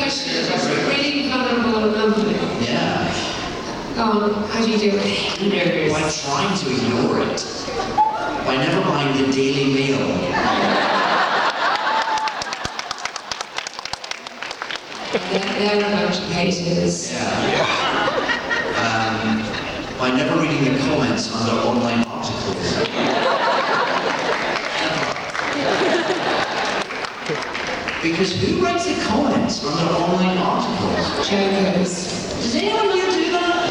question. That's really vulnerable and lovely. Yeah. Go on, how do you do it? By trying to ignore it. By never mind the Daily Mail. They're a bunch of haters. Yeah. By never reading the comments under online articles. Because who writes the comments under online articles? Jokers. Does anyone here do that?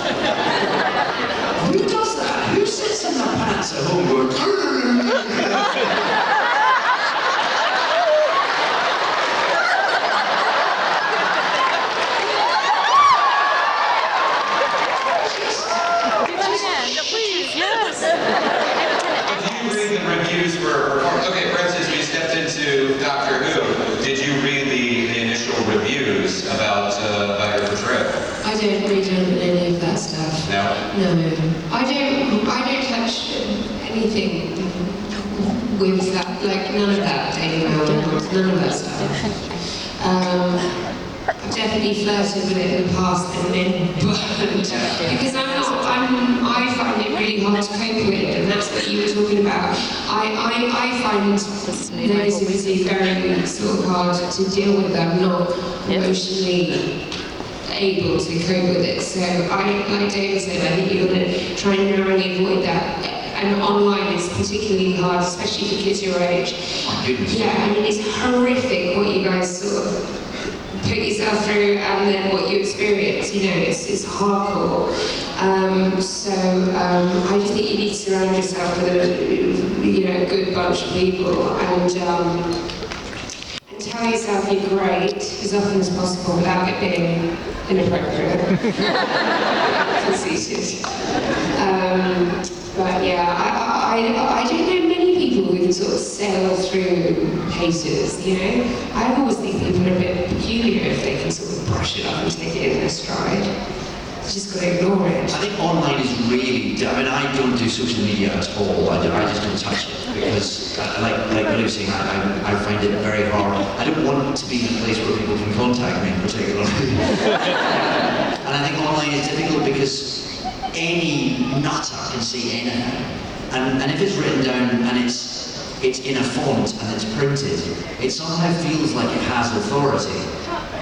Who does that? Who sits in their pants at home going, Please, yes. Did you read the reviews for okay, for instance, you stepped into Doctor Who. Did you read the initial reviews about your portrayal? I don't read any of that stuff. No? No. I don't touch anything with that, like none of that Daily Mail, none of that stuff. I've definitely flirted with it in the past and then burned. Because I find it really hard to cope with, and that's what you were talking about. I find negativity very sort of hard to deal with. I'm not emotionally able to cope with it. So like David said, I think you've got to try and narrowly avoid that. And online is particularly hard, especially for kids your age. Yeah, I mean it's horrific what you guys sort of put yourself through and then what you experience, you know, it's hardcore. I just think you need to surround yourself with a good bunch of people and tell yourself you're great as often as possible without it being inappropriate. Conceited. But yeah, I don't know many people who can sort of sail through haters, you know? I always think people are a bit peculiar if they can sort of brush it up and take it in their stride. You just got to ignore it. I think online is really, I mean, I don't do social media at all. I just don't touch it because, like Billie was saying, I find it very hard. I don't want to be in a place where people can contact me particularly. And I think online is difficult because any nutter can see anything. And if it's written down and it's in a font and it's printed, it somehow feels like it has authority.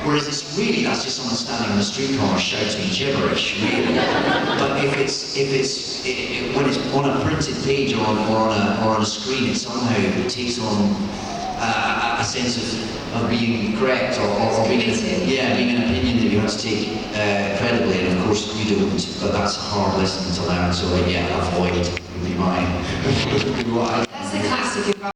Whereas that's just someone standing on the street corner shouting gibberish, really. But when it's on a printed page or on a screen, it somehow takes on a sense of being correct or being an opinion that you have to take credibly, and of course you don't, but that's a hard lesson to learn, so avoid would be my That's the classic advice.